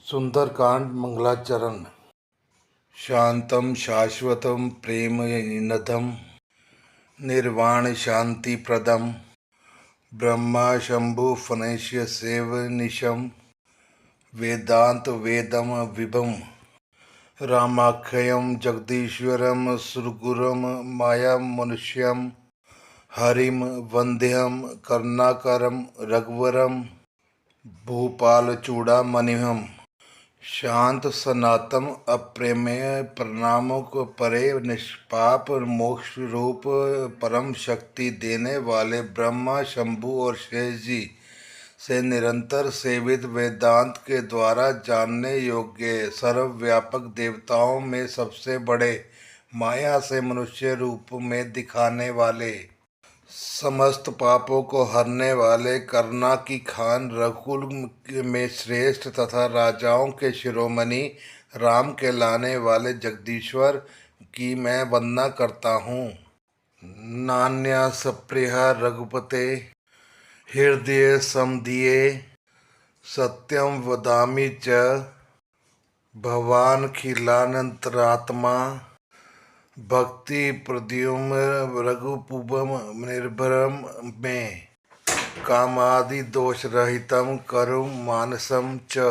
सुंदरकांड मंगलाचरण। शांतं शाश्वतं प्रेमनिनदं निर्वाण शांति Padma Brahma Shambhu फणैष्य save Neesham वेदांत वेदम विभम रामाख्यं जगदीश्वरम सुरगुरुम माया मनुष्यम हरिम वंद्यम करुणाकरम रघुवरम भूपाल चूड़ामणिहम शांत सनातन अप्रेमेय प्रणामों को परे निष्पाप मोक्ष रूप परम शक्ति देने वाले ब्रह्मा शंभु और शेष जी से निरंतर सेवित वेदांत के द्वारा जानने योग्य सर्वव्यापक देवताओं में सबसे बड़े माया से मनुष्य रूप में दिखाने वाले समस्त पापों को हरने वाले करुणा की खान रघुकुल में श्रेष्ठ तथा राजाओं के शिरोमणि राम के लाने वाले जगदीश्वर की मैं वंदना करता हूँ। नान्या सप्रिय रघुपते हृदय समधिये सत्यम वदामि च भवान खिलानंतरात्मा भक्ति प्रद्युम रघुपुबम निर्भरम में कामादि दोष रहितम करु मानसम च।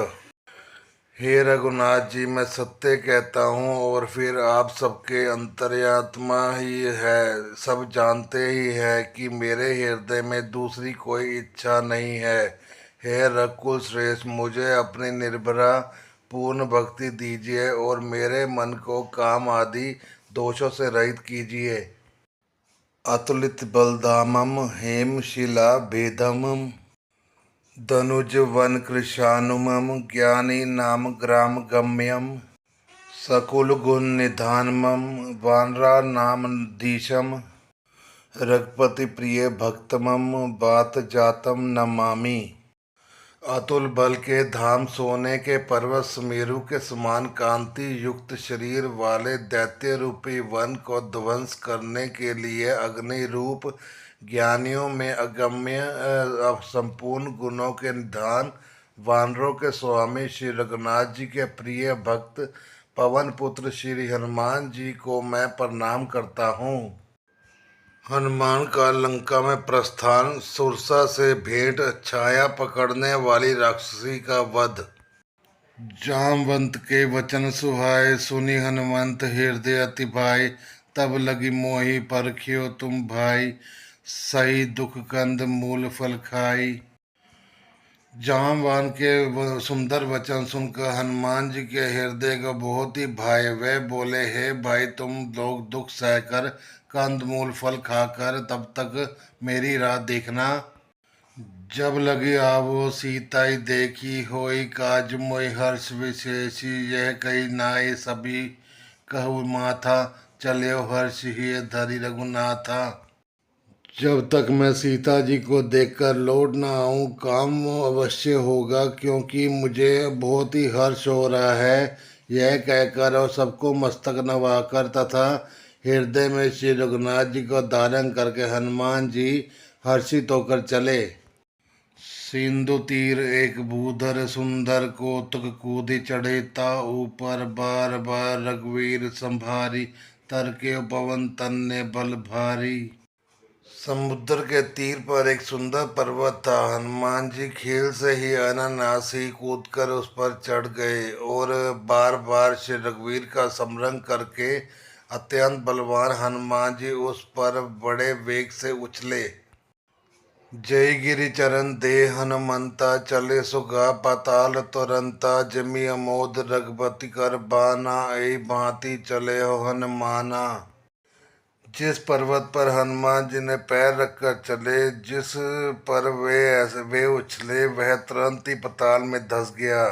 हे रघुनाथ जी, मैं सत्य कहता हूँ और फिर आप सबके अंतर्यात्मा ही है, सब जानते ही है कि मेरे हृदय में दूसरी कोई इच्छा नहीं है। हे रघुकुल श्रेष्ठ, मुझे अपनी निर्भरा पूर्ण भक्ति दीजिए और मेरे मन को काम आदि दोषों से रहित कीजिए। अतुलित बलधामम हेमशिला भेदमम धनुज वन कृशानुमम ज्ञानी नाम ग्राम गम्यम सकुल गुण निधानमम वानरा नाम धीशम रघुपति प्रिय भक्तमम बात जातम नमामि। अतुल बल के धाम सोने के पर्वत सुमेरु के समान कांति युक्त शरीर वाले दैत्य रूपी वन को ध्वंस करने के लिए अग्नि रूप ज्ञानियों में अगम्य संपूर्ण गुणों के निधान वानरों के स्वामी श्री रघुनाथ जी के प्रिय भक्त पवन पुत्र श्री हनुमान जी को मैं प्रणाम करता हूँ। हनुमान का लंका में प्रस्थान, सुरसा से भेंट, छाया पकड़ने वाली राक्षसी का वध। जामवंत के वचन सुहाए सुनी हनुमंत हृदय अति भाई तब लगी मोहि परखियो तुम भाई सही दुख कंद मूल फल खाई। जामवान के सुंदर वचन सुनकर हनुमान जी के हृदय को बहुत ही भाए। वे बोले, हे भाई, तुम लोग दुख सहकर कंद मूल फल खाकर तब तक मेरी राह देखना। जब लगी आवो सीताई देखी होई काज मोहि हर्ष विशेषी यह कही नाई सभी कहु माथा चलियो हर्ष ही धरि रघुनाथा। जब तक मैं सीता जी को देखकर लौट ना आऊँ काम अवश्य होगा, क्योंकि मुझे बहुत ही हर्ष हो रहा है। यह कहकर और सबको मस्तक नवाकर तथा हृदय में श्री रघुनाथ जी को धारण करके हनुमान जी हर्षित होकर चले। सिंधु तीर एक भूधर सुंदर कौतुक कूदी चढ़े ता ऊपर बार बार रघुवीर संभारी तरके पवन तन्ने बल भारी। समुद्र के तीर पर एक सुंदर पर्वत था। हनुमान जी खेल से ही अनायासी कूदकर उस पर चढ़ गए और बार बार श्री रघुवीर का स्मरण करके अत्यंत बलवान हनुमान जी उस पर बड़े वेग से उछले। जय गिरि चरण दे हनुमंता चले सुगा पाताल तुरंता जमी अमोद रघुपति कर बाना ऐ भांति चले हो हनुमाना। जिस पर्वत पर हनुमान जी ने पैर रखकर चले, जिस पर वे उछले, वह तुरंत ही पाताल में धंस गया।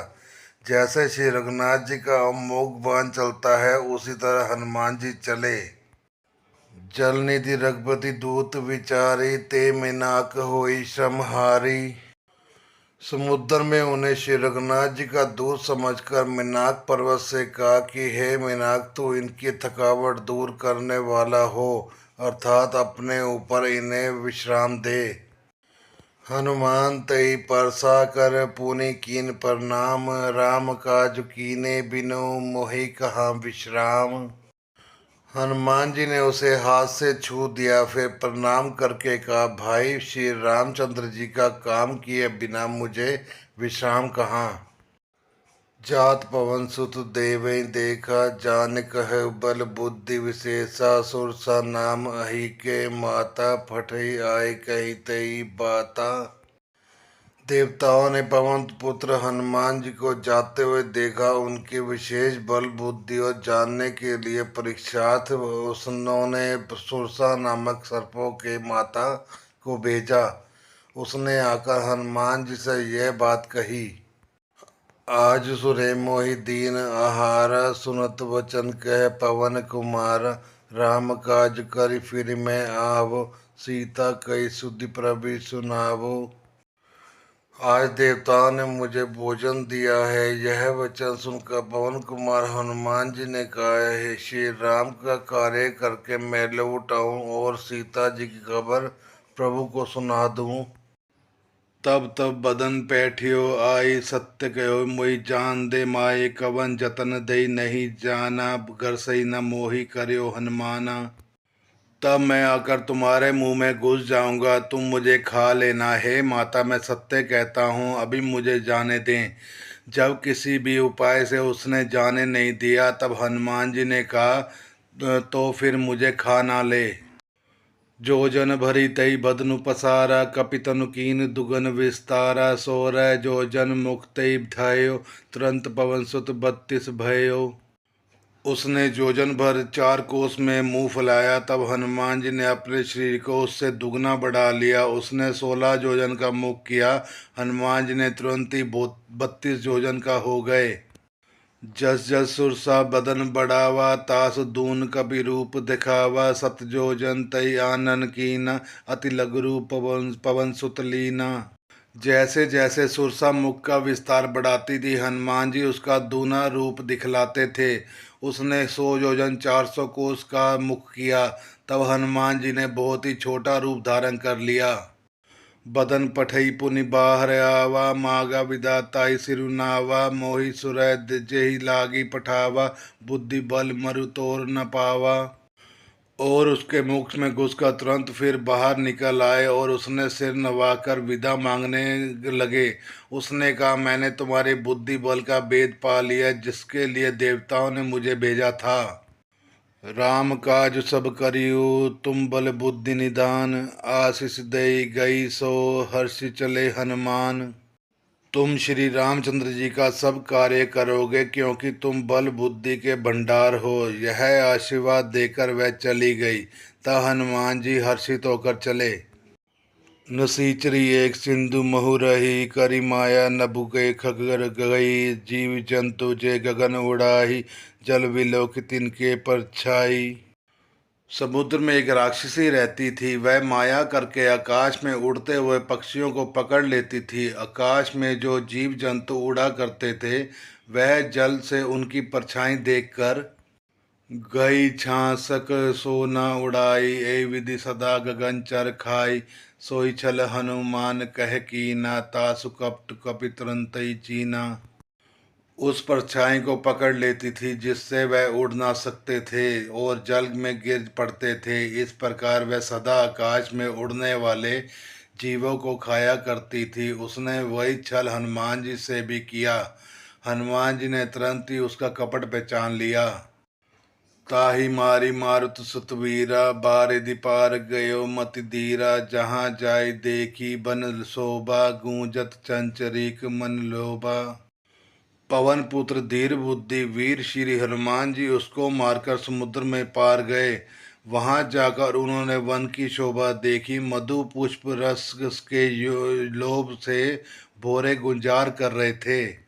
जैसे श्री रघुनाथ जी का अमोघ बाण चलता है, उसी तरह हनुमान जी चले। जल निधि रघुपति दूत विचारी ते मिनाक होई श्रमहारी। समुद्र में उन्हें श्री रघुनाथ जी का दूत समझकर मिनाक पर्वत से कहा कि हे मिनाक, तू इनकी थकावट दूर करने वाला हो, अर्थात अपने ऊपर इन्हें विश्राम दे। हनुमान तई परसा कर पुनि कीन प्रणाम। राम काज कीने बिनु मोहि कहाँ विश्राम। हनुमान जी ने उसे हाथ से छू दिया, फिर प्रणाम करके कहा, भाई श्री रामचंद्र जी का काम किए बिना मुझे विश्राम कहाँ। जात पवन सुत देवै देखा, जान कह बल बुद्धि विशेषा। सुरसा नाम अहि के माता, फटई आए कही तई बाता। देवताओं ने पवन पुत्र हनुमान जी को जाते हुए देखा। उनके विशेष बल बुद्धि और जानने के लिए परीक्षार्थ उन्होंने सुरसा नामक सर्पों के माता को भेजा। उसने आकर हनुमान जी से यह बात कही, आज सुरे मोहि दीन आहारा। सुनत वचन कह पवन कुमार। राम काज कर फिर मैं आवो, सीता कई सुधि प्रभु सुनावो। आज देवताओं ने मुझे भोजन दिया है। यह वचन सुनकर पवन कुमार हनुमान जी ने कहा है, श्री राम का कार्य करके मैं लौट आऊं और सीता जी की खबर प्रभु को सुना दूं। तब तब बदन पैठियो आई, सत्य कहो मोहि जान दे माए। कवन जतन दई नहीं जाना, घर सही न मोहि करियो हनुमाना। तब मैं आकर तुम्हारे मुंह में घुस जाऊंगा, तुम मुझे खा लेना। हे माता, मैं सत्य कहता हूँ, अभी मुझे जाने दें। जब किसी भी उपाय से उसने जाने नहीं दिया, तब हनुमान जी ने कहा, तो फिर मुझे खा ना ले। जो जन भरी तई बदनु पसारा, कपितनु कीन दुगन विस्तारा। सोरह जो जन मुक्तई धायो, तुरंत पवन सुत 32 भयो। उसने जोजन भर 4 कोस में मुंह फैलाया, तब हनुमान जी ने अपने शरीर को उससे दुगना बढ़ा लिया। उसने 16 जोजन का मुख किया। हनुमान जी ने तुरंत ही 32 जोजन का हो गए। जस जस सुरसा बदन बढ़ावा, तास दून कपि रूप दिखावा। सत जोजन तई आनन कीना, अति लघु रूप पवन पवन सुत लीना। जैसे जैसे सुरसा मुख का विस्तार बढ़ाती थी, हनुमान जी उसका दूना रूप दिखलाते थे। उसने 100 योजन 400 कोस का मुख किया, तब हनुमान जी ने बहुत ही छोटा रूप धारण कर लिया। बदन पठई पुनि बाहर आवा, मागा विदाताई सिरुनावा। मोहि सुरय जेहि लागी पठावा, बुद्धि बल मरु तोर न पावा। और उसके मुख में घुसकर तुरंत फिर बाहर निकल आए और उसने सिर नवाकर विदा मांगने लगे। उसने कहा, मैंने तुम्हारे बुद्धि बल का भेद पा लिया, जिसके लिए देवताओं ने मुझे भेजा था। राम काज सब करियो, तुम बल बुद्धि निदान। आशीष दई गई सो, हर्ष चले हनुमान। तुम श्री रामचंद्र जी का सब कार्य करोगे, क्योंकि तुम बल बुद्धि के भंडार हो। यह आशीर्वाद देकर वह चली गई। तब हनुमान जी हर्षित होकर चले। नसीचरी एक सिंधु महु रही, करी माया नभु के खगर गई। जीव जंतु जे गगन उड़ाही, जल विलोक तिनके पर छाई। समुद्र में एक राक्षसी रहती थी। वह माया करके आकाश में उड़ते हुए पक्षियों को पकड़ लेती थी। आकाश में जो जीव जंतु उड़ा करते थे, वह जल से उनकी परछाई देखकर गई छासक सो न उड़ाई। ए विधि सदा गगन चर खाई, सोई छल हनुमान कह कीना। तासु कपट कपि तुरंत ही चीना। उस परछाई को पकड़ लेती थी, जिससे वह उड़ ना सकते थे और जल में गिर पड़ते थे। इस प्रकार वह सदा आकाश में उड़ने वाले जीवों को खाया करती थी। उसने वही छल हनुमान जी से भी किया। हनुमान जी ने तुरंत ही उसका कपट पहचान लिया। ताही मारी मारुत सुतवीरा, बारिधि पार गयो मति धीरा। जहाँ जाय देखी बन शोभा, गूंजत चंचरीक मन लोभा। पवन पुत्र धीर बुद्धि वीर श्री हनुमान जी उसको मारकर समुद्र में पार गए। वहां जाकर उन्होंने वन की शोभा देखी। मधु पुष्प रस के लोभ से भोरे गुंजार कर रहे थे।